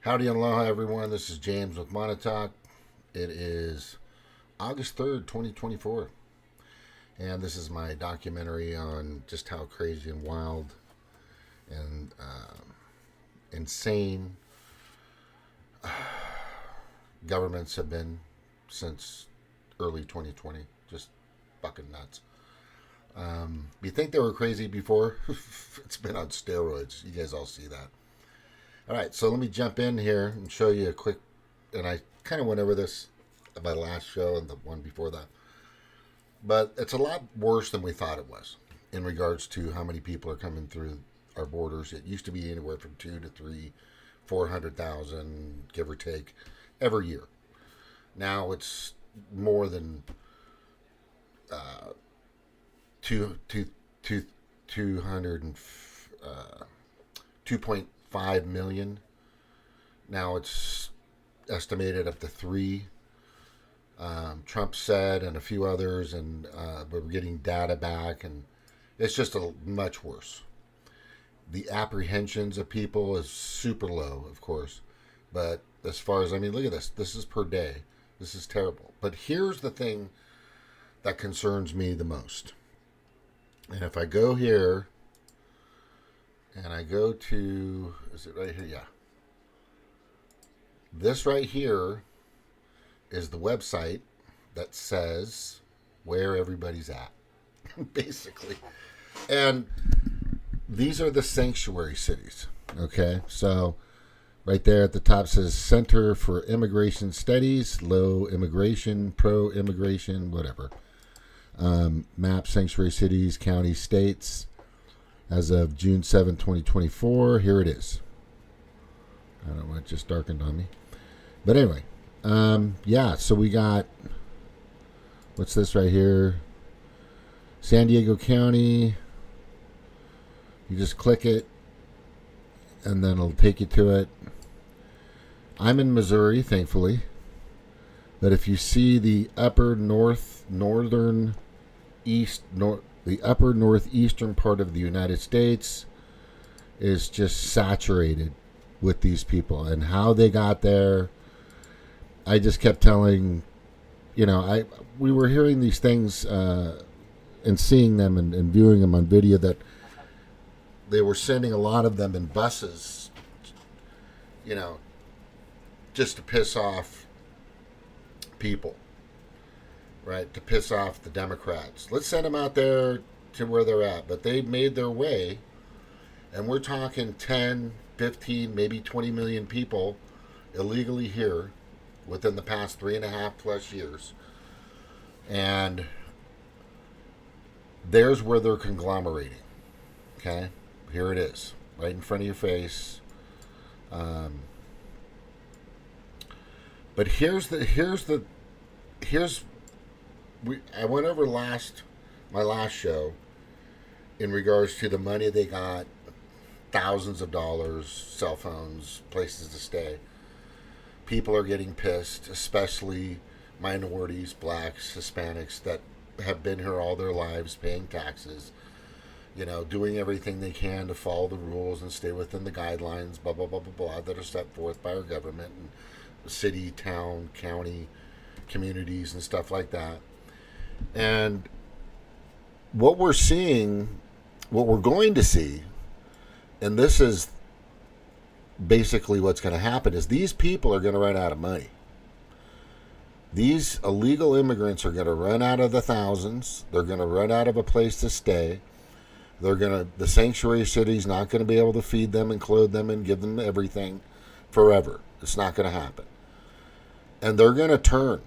Howdy and aloha, everyone. This is James with Montauk. It is August 3rd, 2024. And this is my documentary on just how crazy and wild and insane governments have been since early 2020. Just fucking nuts. You think they were crazy before? It's been on steroids. You guys all see that. All right, so let me jump in here and show you a quick, and I kind of went over this at my last show and the one before that, but it's a lot worse than we thought it was in regards to how many people are coming through our borders. It used to be anywhere from 2 to 3, 400,000, give or take, every year. Now it's more than two, 2.5 million. Now it's estimated up to 3. Trump said, and a few others, and we're getting data back, and it's just much worse. The apprehensions of people is super low, of course, but as far as, look at this. This is per day. This is terrible. But here's the thing that concerns me the most. And if I go here, and I go to, is it right here? Yeah. This right here is the website that says where everybody's at, basically. And these are the sanctuary cities, okay? So right there at the top says Center for Immigration Studies, low immigration, pro-immigration, whatever. Map sanctuary cities, counties, states. As of June 7, 2024, here it is. I don't know, it just darkened on me. But anyway, yeah, so we got, what's this right here? San Diego County. You just click it, and then it'll take you to it. I'm in Missouri, thankfully. But if you see the upper northeastern part of the United States is just saturated with these people and how they got there. I just kept telling, we were hearing these things and seeing them and viewing them on video that they were sending a lot of them in buses, just to piss off people. Right, to piss off the Democrats. Let's send them out there to where they're at. But they made their way, and we're talking 10, 15, maybe 20 million people illegally here within the past 3.5 plus years. And there's where they're conglomerating. Okay, here it is, right in front of your face. But here's I went over my last show in regards to the money they got, thousands of dollars, cell phones, places to stay. People are getting pissed, especially minorities, blacks, Hispanics that have been here all their lives, paying taxes, doing everything they can to follow the rules and stay within the guidelines, blah, blah, blah, blah, blah, that are set forth by our government and city, town, county, communities, and stuff like that. And what we're going to see, and this is basically what's going to happen, is these people are going to run out of money. These illegal immigrants are going to run out of the thousands. They're going to run out of a place to stay. The sanctuary city's not going to be able to feed them and clothe them and give them everything forever. It's not going to happen. And they're going to turn.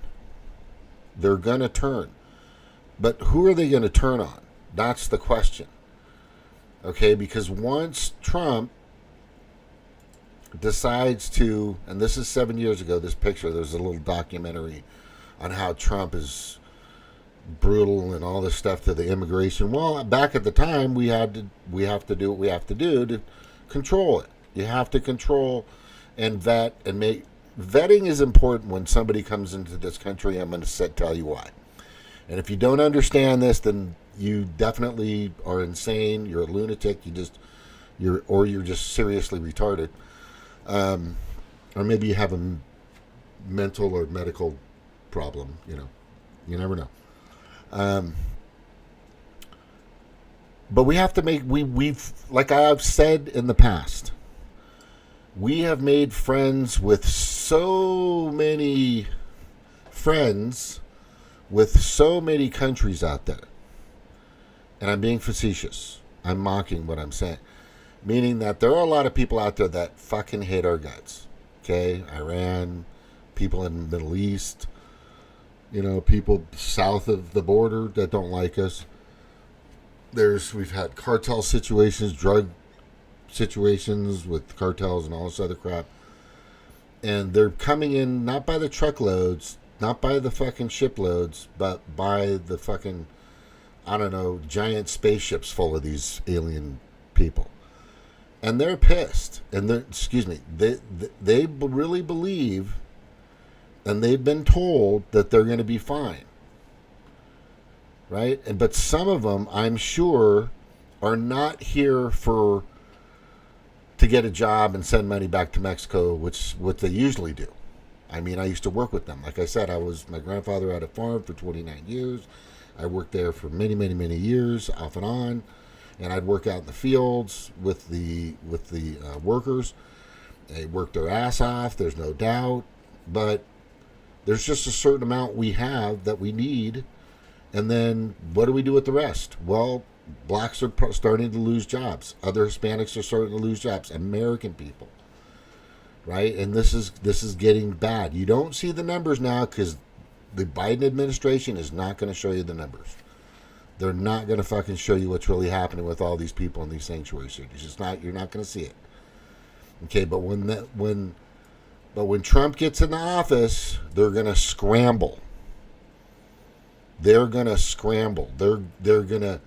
They're going to turn. But who are they going to turn on? That's the question. Okay, because once Trump decides to, and this is 7 years ago, this picture, there's a little documentary on how Trump is brutal and all this stuff to the immigration. Well, back at the time, we have to do what we have to do to control it. You have to control and vet and make. Vetting is important when somebody comes into this country. I'm going to tell you why. And if you don't understand this, then you definitely are insane. You're a lunatic. You're just seriously retarded. or maybe you have a mental or medical problem. You never know. Um, but we have to make we've like I've said in the past, we have made friends with so many friends with so many countries out there. And I'm being facetious. I'm mocking what I'm saying. Meaning that there are a lot of people out there that fucking hate our guts. Okay? Iran, people in the Middle East, people south of the border that don't like us. We've had cartel situations, drug situations with cartels and all this other crap. And they're coming in not by the truckloads, not by the fucking shiploads, but by the fucking, I don't know, giant spaceships full of these alien people. And they're pissed. And they really believe, and they've been told that they're going to be fine. Right? But some of them, I'm sure, are not here to get a job and send money back to Mexico, which what they usually do. I mean, I used to work with them. Like I said, my grandfather had a farm for 29 years. I worked there for many, many, many years, off and on. And I'd work out in the fields with the workers. They worked their ass off, there's no doubt. But there's just a certain amount we have that we need. And then what do we do with the rest? Well, blacks are starting to lose jobs. Other Hispanics are starting to lose jobs. American people. Right? And this is getting bad. You don't see the numbers now because the Biden administration is not going to show you the numbers. They're not going to fucking show you what's really happening with all these people in these sanctuary cities. You're not going to see it. Okay, but when Trump gets in the office, they're going to scramble. They're going to scramble. They're going to,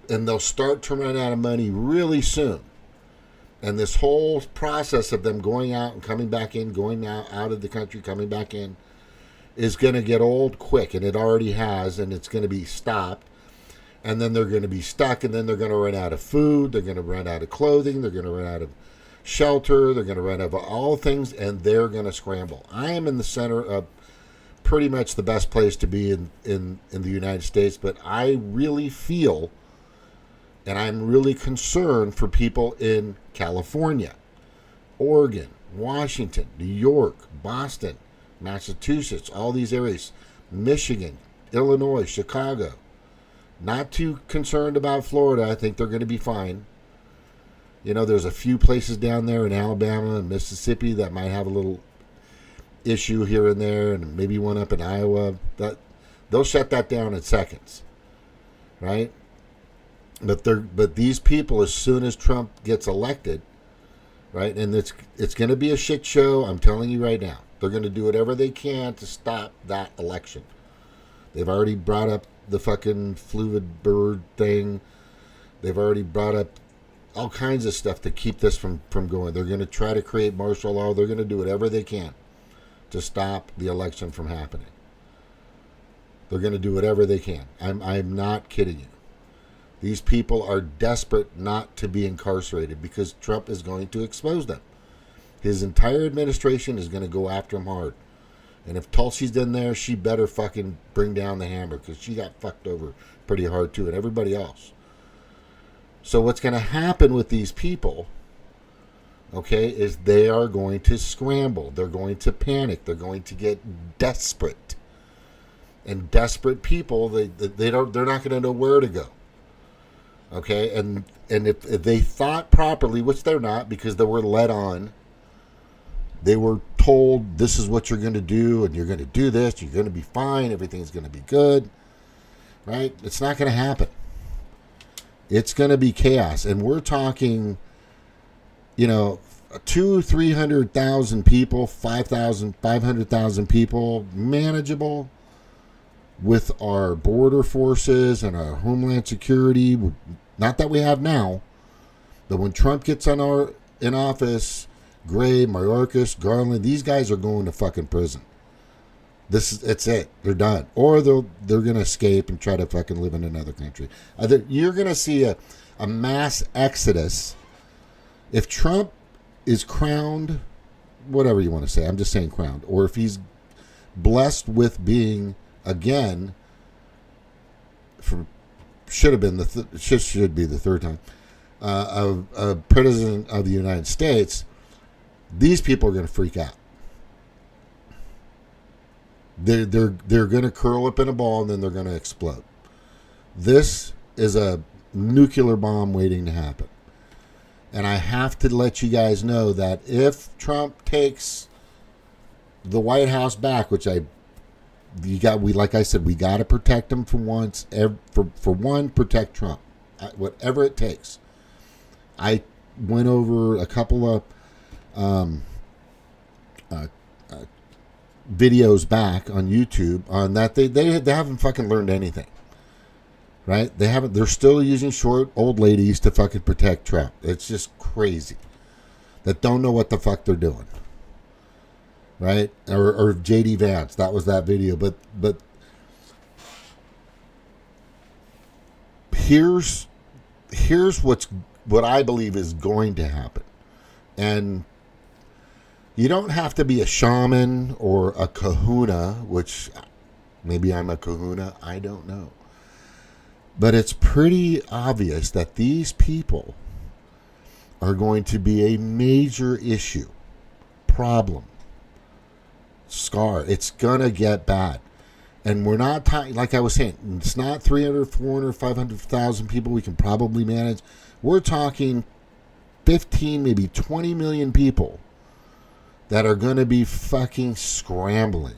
and they'll start to run out of money really soon. And this whole process of them going out and coming back in, going out of the country, coming back in, is going to get old quick. And it already has, and it's going to be stopped. And then they're going to be stuck, and then they're going to run out of food. They're going to run out of clothing. They're going to run out of shelter. They're going to run out of all things, and they're going to scramble. I am in the center of pretty much the best place to be in the United States, but I really feel, and I'm really concerned for people in California, Oregon, Washington, New York, Boston, Massachusetts, all these areas, Michigan, Illinois, Chicago. Not too concerned about Florida. I think they're going to be fine. There's a few places down there in Alabama and Mississippi that might have a little issue here and there, and maybe one up in Iowa. That they'll shut that down in seconds, right? But these people, as soon as Trump gets elected, right, and it's going to be a shit show. I'm telling you right now, they're going to do whatever they can to stop that election. They've already brought up the fucking fluid bird thing. They've already brought up all kinds of stuff to keep this from going. They're going to try to create martial law. They're going to do whatever they can to stop the election from happening. They're going to do whatever they can. I'm not kidding you. These people are desperate not to be incarcerated because Trump is going to expose them. His entire administration is going to go after him hard. And if Tulsi's in there, she better fucking bring down the hammer because she got fucked over pretty hard too, and everybody else. So what's going to happen with these people, okay, is they are going to scramble. They're going to panic. They're going to get desperate. And desperate people, they're not going to know where to go. Okay, and if they thought properly, which they're not because they were led on, they were told this is what you're going to do, and you're going to do this, you're going to be fine, everything's going to be good, right? It's not going to happen. It's going to be chaos, and we're talking, 200,000-300,000 people, 500,000 people, manageable with our border forces and our homeland security. Not that we have now, but when Trump gets in office, Gray, Mayorkas, Garland, these guys are going to fucking prison. It's it. They're done. Or they're going to escape and try to fucking live in another country. You're going to see a mass exodus. If Trump is crowned whatever you want to say. I'm just saying crowned. Or if he's blessed with being, again, should be the third time, a president of the United States, these people are going to freak out. They're going to curl up in a ball and then they're going to explode. This is a nuclear bomb waiting to happen. And I have to let you guys know that if Trump takes the White House back, which like I said, we got to protect him for once. For one, protect Trump, whatever it takes. I went over a couple of videos back on YouTube on that. They haven't fucking learned anything. Right? They're still using short old ladies to fucking protect Trump. It's just crazy. That don't know what the fuck they're doing. Right? Or JD Vance. That was that video. But here's what I believe is going to happen. And you don't have to be a shaman or a kahuna, which maybe I'm a kahuna. I don't know. But it's pretty obvious that these people are going to be a major issue, problem, scar. It's going to get bad. And we're not talking, like I was saying, it's not 300, 400, 500,000 people we can probably manage. We're talking 15, maybe 20 million people that are going to be fucking scrambling.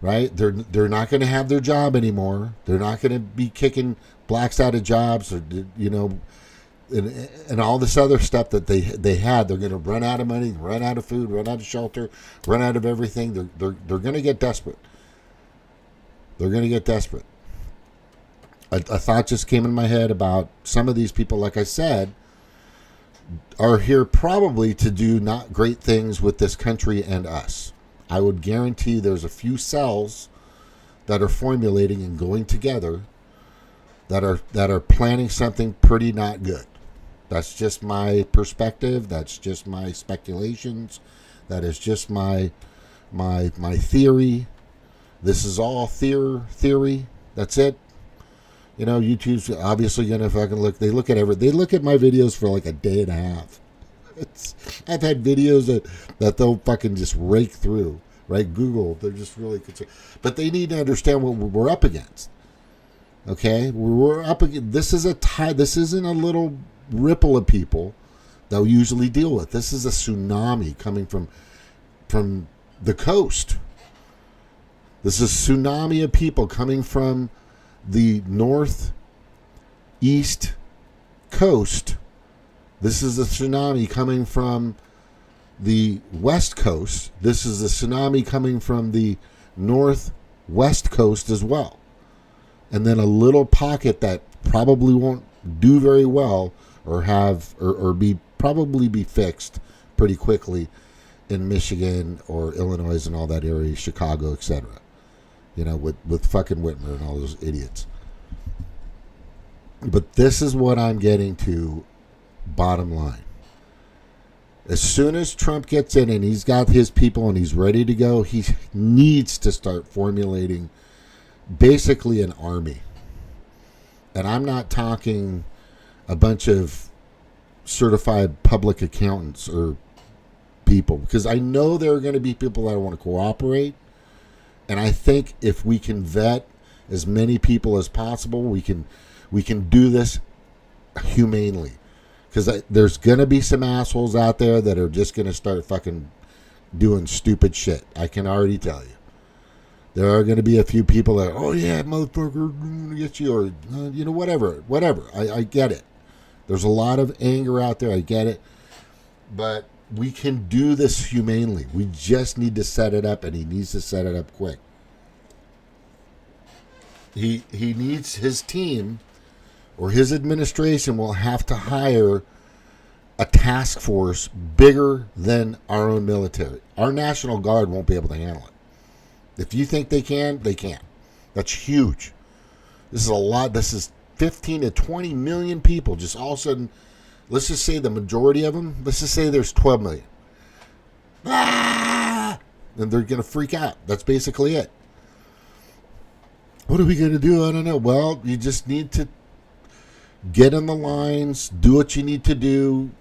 Right? They're not going to have their job anymore. They're not going to be kicking blacks out of jobs, or and all this other stuff that they had. They're going to run out of money, run out of food, run out of shelter, run out of everything. They're going to get desperate. They're going to get desperate. A thought just came in my head about some of these people, like I said, are here probably to do not great things with this country and us. I would guarantee there's a few cells that are formulating and going together that are planning something pretty not good. That's just my perspective. That's just my speculations. That is just my theory. This is all theory. That's it. You know, YouTube's obviously gonna fucking look. They look at my videos for like a day and a half. I've had videos that they'll fucking just rake through, right? Google, they're just really concerned. But they need to understand what we're up against. Okay? We're up against, this isn't a little ripple of people that we usually deal with. This is a tsunami coming from the coast. This is a tsunami of people coming from the northeast coast. This is a tsunami coming from the west coast. This is a tsunami coming from the northwest coast as well. And then a little pocket that probably won't do very well or probably be fixed pretty quickly in Michigan or Illinois and all that area, Chicago, etc. You know, with fucking Whitmer and all those idiots. But this is what I'm getting to. Bottom line, as soon as Trump gets in and he's got his people and he's ready to go, he needs to start formulating basically an army. And I'm not talking a bunch of certified public accountants or people, because I know there are going to be people that want to cooperate. And I think if we can vet as many people as possible, we can do this humanely. Because there's going to be some assholes out there that are just going to start fucking doing stupid shit. I can already tell you. There are going to be a few people that, oh yeah, motherfucker, I'm going to get you, or, whatever. I get it. There's a lot of anger out there. I get it. But we can do this humanely. We just need to set it up, and he needs to set it up quick. He needs his team, or his administration will have to hire a task force bigger than our own military. Our National Guard won't be able to handle it. If you think they can, they can't. That's huge. This is a lot. This is 15 to 20 million people. Just all of a sudden, let's just say the majority of them, let's just say there's 12 million. ah, and they're going to freak out. That's basically it. What are we going to do? I don't know. Well, you just need to get in the lines, do what you need to do.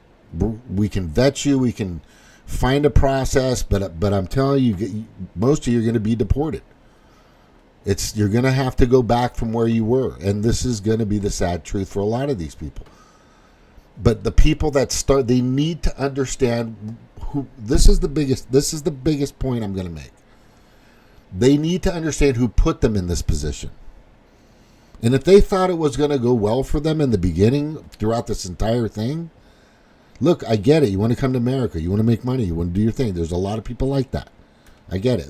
We can vet you. We can find a process, but I'm telling you, most of you are going to be deported. You're going to have to go back from where you were, and this is going to be the sad truth for a lot of these people. But the people that start, they need to understand who. This is the biggest point I'm going to make. They need to understand who put them in this position. And if they thought it was going to go well for them in the beginning, throughout this entire thing, look, I get it. You want to come to America. You want to make money. You want to do your thing. There's a lot of people like that. I get it.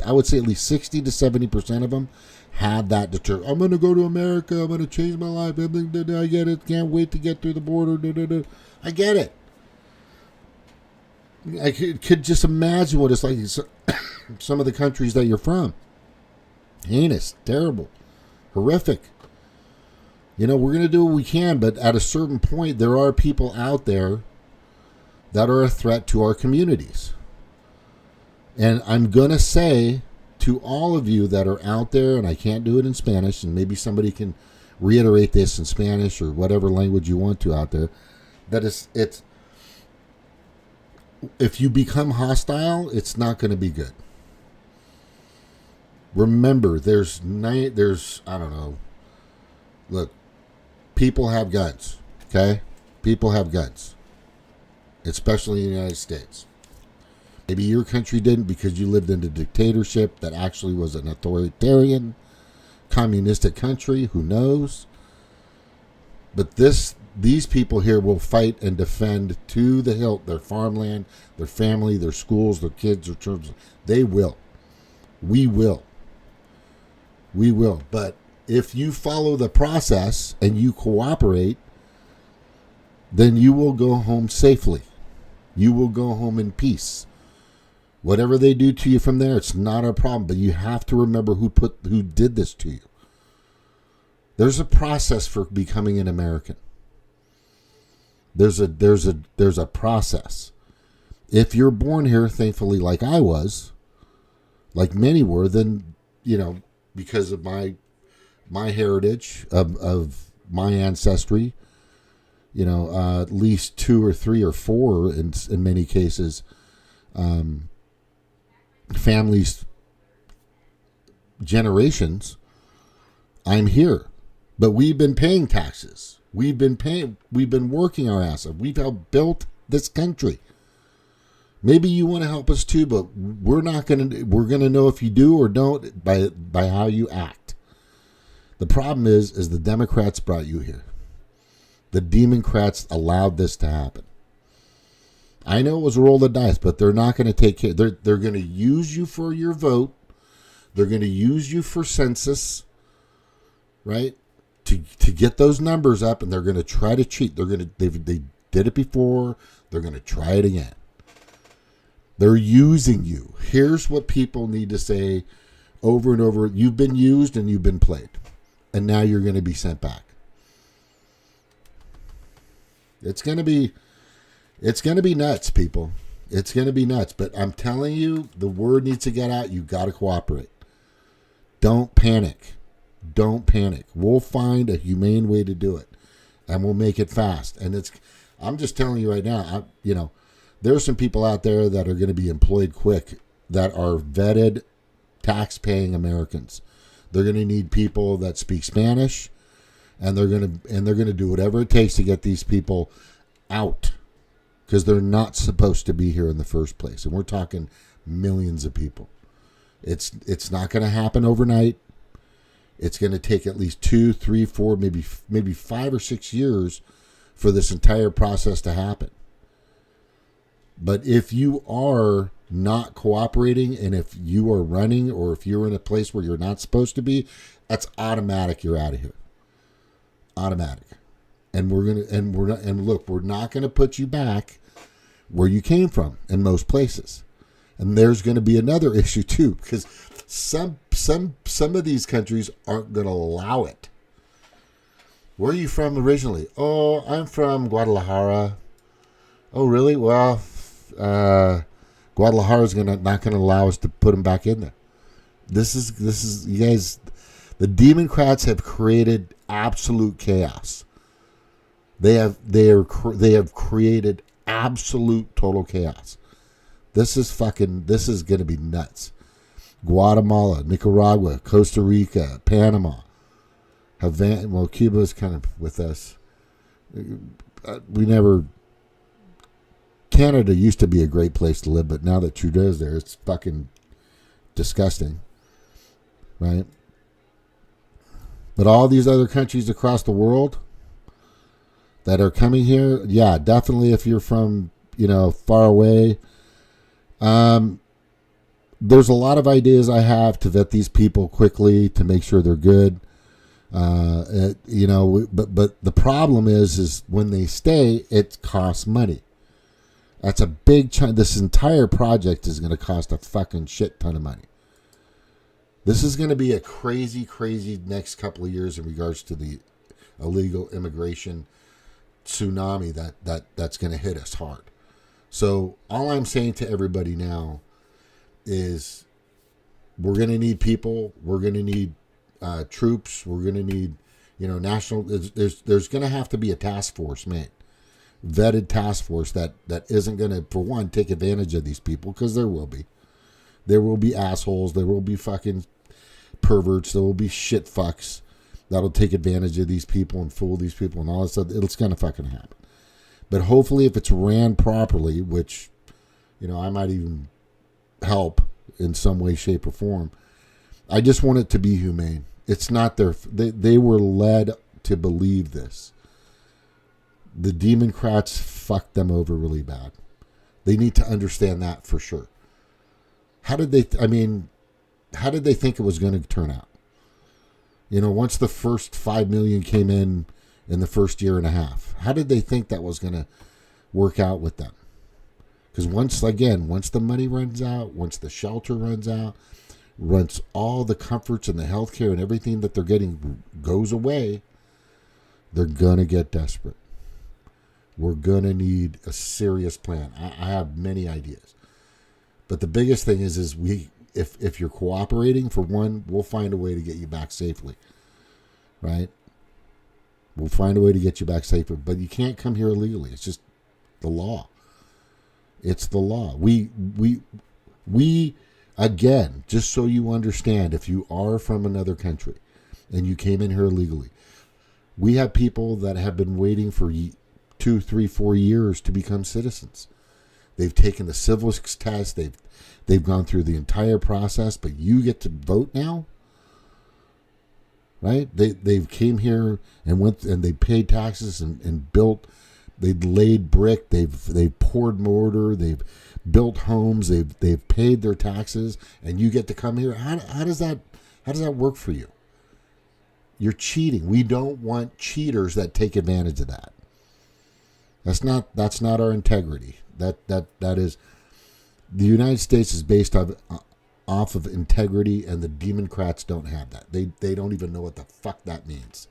I would say at least 60 to 70% of them had that deter. I'm going to go to America. I'm going to change my life. I get it. Can't wait to get through the border. I get it. I could just imagine what it's like in some of the countries that you're from. Heinous, terrible, horrific. We're going to do what we can, but at a certain point, there are people out there that are a threat to our communities. And I'm going to say to all of you that are out there, and I can't do it in Spanish, and maybe somebody can reiterate this in Spanish or whatever language you want to out there, that it's if you become hostile, it's not going to be good. Remember, there's I don't know. Look, people have guns, okay? People have guns, especially in the United States. Maybe your country didn't because you lived in a dictatorship that actually was an authoritarian, communistic country. Who knows? But these people here will fight and defend to the hilt their farmland, their family, their schools, their kids, their children. They will. We will. We will. But if you follow the process and you cooperate, then you will go home safely. You will go home in peace. Whatever they do to you from there, it's not a problem. But you have to remember who did this to you. There's a process for becoming an American. There's a process. If you're born here, thankfully, like I was, like many were, then because of my heritage of my ancestry, at least 2 or 3 or 4 in many cases. Families, generations, I'm here. But we've been paying taxes. We've been working our ass off. We've helped build this country. Maybe you want to help us too, but we're going to know if you do or don't by how you act. The problem is the Democrats brought you here. The Demoncrats allowed this to happen. I know it was a roll of the dice, but they're not going to take care. They're going to use you for your vote. They're going to use you for census, right? To get those numbers up, and they're going to try to cheat. They did it before. They're going to try it again. They're using you. Here's what people need to say over and over. You've been used and you've been played, and now you're going to be sent back. It's going to be nuts, people. It's going to be nuts. But I'm telling you, the word needs to get out. You got to cooperate. Don't panic. Don't panic. We'll find a humane way to do it, and we'll make it fast. And I'm just telling you right now, there's some people out there that are going to be employed quick that are vetted, tax-paying Americans. They're going to need people that speak Spanish, and they're going to do whatever it takes to get these people out, because they're not supposed to be here in the first place. And we're talking millions of people. It's not going to happen overnight. It's going to take at least 2, 3, 4, maybe 5 or 6 years for this entire process to happen. But if you are not cooperating, and if you are running, or if you're in a place where you're not supposed to be, that's automatic. You're out of here. Automatic. And we're not going to put you back where you came from in most places. And there's going to be another issue too, because some of these countries aren't going to allow it. Where are you from originally? Oh, I'm from Guadalajara. Oh, really? Well, Guadalajara is not gonna allow us to put them back in there. This is you guys. The Demoncrats have created absolute chaos. They have created absolute total chaos. This is going to be nuts. Guatemala, Nicaragua, Costa Rica, Panama, Havana. Well, Cuba's kind of with us. Canada used to be a great place to live, but now that Trudeau's there, it's fucking disgusting, right? But all these other countries across the world that are coming here, yeah, definitely if you're from, far away, there's a lot of ideas I have to vet these people quickly to make sure they're good. But the problem is when they stay, it costs money. That's a big chunk. This entire project is going to cost a fucking shit ton of money. This is going to be a crazy, crazy next couple of years in regards to the illegal immigration tsunami that's going to hit us hard. So all I'm saying to everybody now is we're going to need people. We're going to need troops. We're going to need, national. There's going to have to be a task force made, vetted task force that isn't going to, for one, take advantage of these people, because there will be. There will be assholes. There will be fucking perverts. There will be shit fucks that'll take advantage of these people and fool these people and all that stuff. It's going to fucking happen. But hopefully if it's ran properly, which, I might even help in some way, shape, or form, I just want it to be humane. It's not they were led to believe this. The Demoncrats fucked them over really bad. They need to understand that for sure. How did they think it was going to turn out? Once the first 5 million came in the first year and a half, how did they think that was going to work out with them? Because once the money runs out, once the shelter runs out, once all the comforts and the healthcare and everything that they're getting goes away, they're going to get desperate. We're going to need a serious plan. I have many ideas. But the biggest thing is if you're cooperating, for one, we'll find a way to get you back safely. Right? We'll find a way to get you back safely. But you can't come here illegally. It's just the law. It's the law. We again, just so you understand, if you are from another country and you came in here illegally, we have people that have been waiting for 2, 3, 4 years to become citizens. They've taken the civics test. They've gone through the entire process, but you get to vote now, right? They've came here and went and they paid taxes and built. They laid brick. They've poured mortar. They've built homes. They've paid their taxes, and you get to come here. How does that work for you? You're cheating. We don't want cheaters that take advantage of that. That's not our integrity. That is, the United States is based off of integrity, and the Demoncrats don't have that. They don't even know what the fuck that means.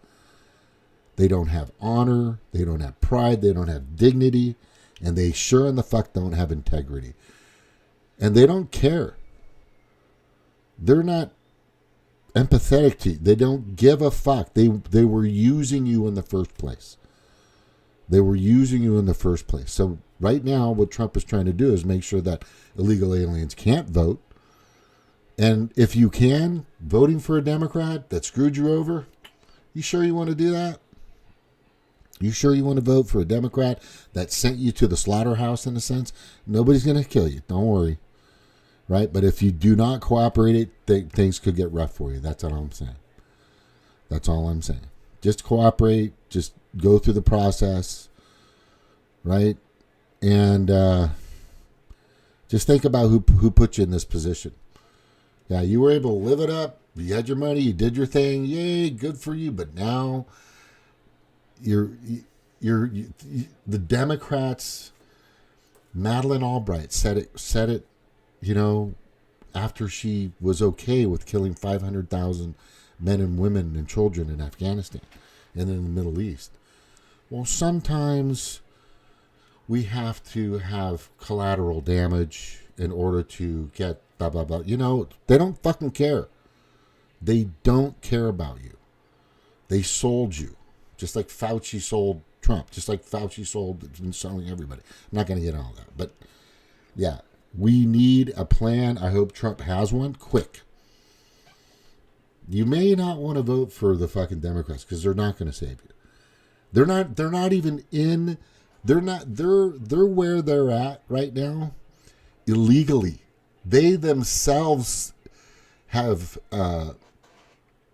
They don't have honor. They don't have pride. They don't have dignity, and they sure in the fuck don't have integrity. And they don't care. They're not empathetic to you. They don't give a fuck. They were using you in the first place. So right now, what Trump is trying to do is make sure that illegal aliens can't vote. And if you can, voting for a Democrat that screwed you over, you sure you want to do that? You sure you want to vote for a Democrat that sent you to the slaughterhouse, in a sense? Nobody's going to kill you. Don't worry. Right? But if you do not cooperate, things could get rough for you. That's all I'm saying. Just cooperate. Just go through the process. Right? And just think about who put you in this position. Yeah, you were able to live it up. You had your money. You did your thing. Yay, good for you. But now the Democrats, Madeleine Albright said it, after she was okay with killing 500,000 men and women and children in Afghanistan and in the Middle East. Well, sometimes we have to have collateral damage in order to get blah, blah, blah. You know, they don't fucking care. They don't care about you. They sold you. Just like Fauci sold Trump. Just like Fauci sold and selling everybody. I'm not going to get all that. But, yeah. We need a plan. I hope Trump has one. Quick. You may not want to vote for the fucking Democrats because they're not going to save you. They're not even in... They're where they're at right now illegally. They themselves have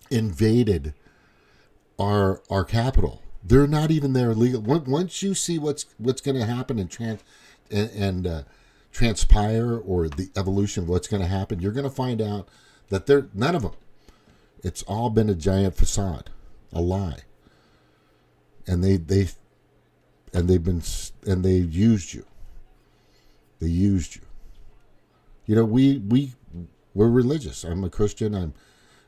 invaded our capital. They're not even there legal. Once you see what's going to happen and transpire, or the evolution of what's going to happen, you're going to find out that they're none of them. It's all been a giant facade, a lie, and they used you. They used you. You know, we're religious. I'm a Christian.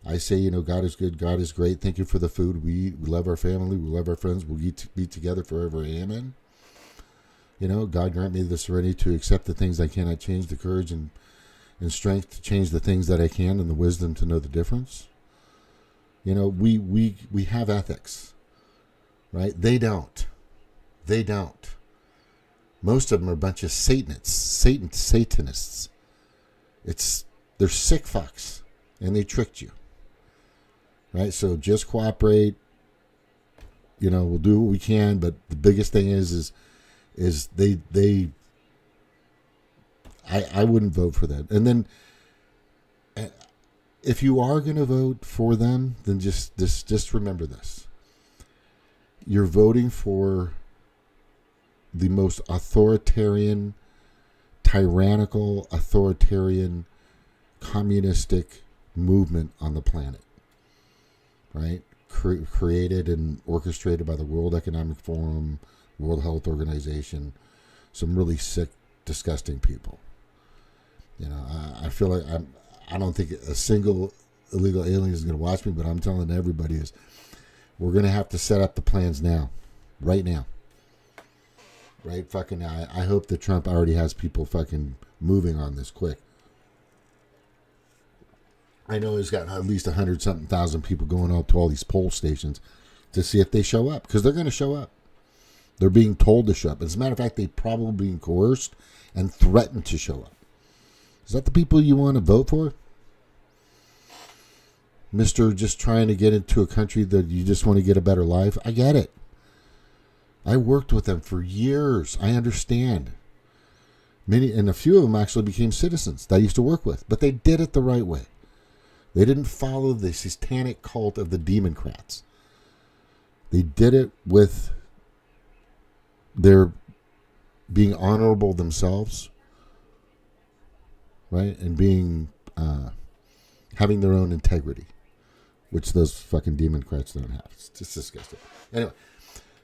I say, you know, God is good. God is great. Thank you for the food. We love our family. We love our friends. We'll be together forever. Amen. You know, God grant me the serenity to accept the things I cannot change, the courage and strength to change the things that I can, and the wisdom to know the difference. You know, we have ethics, right? They don't. Most of them are a bunch of Satanists. They're sick fucks, and they tricked you, right? So just cooperate. You know, we'll do what we can, but the biggest thing is I wouldn't vote for that. And then if you are going to vote for them, then just remember this: you're voting for the most authoritarian, tyrannical, authoritarian, communistic movement on the planet, right? Created and orchestrated by the World Economic Forum, World Health Organization, some really sick, disgusting people. You know, I feel like I don't think a single illegal alien is going to watch me, but I'm telling everybody is we're going to have to set up the plans now, right now. Right? Fucking, I hope that Trump already has people fucking moving on this quick. I know he's got at least 100-something thousand people going out to all these poll stations to see if they show up, because they're going to show up. They're being told to show up. As a matter of fact, they're probably being coerced and threatened to show up. Is that the people you want to vote for? Mr. Just trying to get into a country that you just want to get a better life? I get it. I worked with them for years. I understand. And a few of them actually became citizens that I used to work with. But they did it the right way. They didn't follow the satanic cult of the Demoncrats. They did it with their being honorable themselves, right? And being having their own integrity, which those fucking Demoncrats don't have. It's just disgusting. Anyway.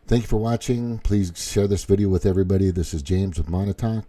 Thank you for watching. Please share this video with everybody. This is James with Montauk.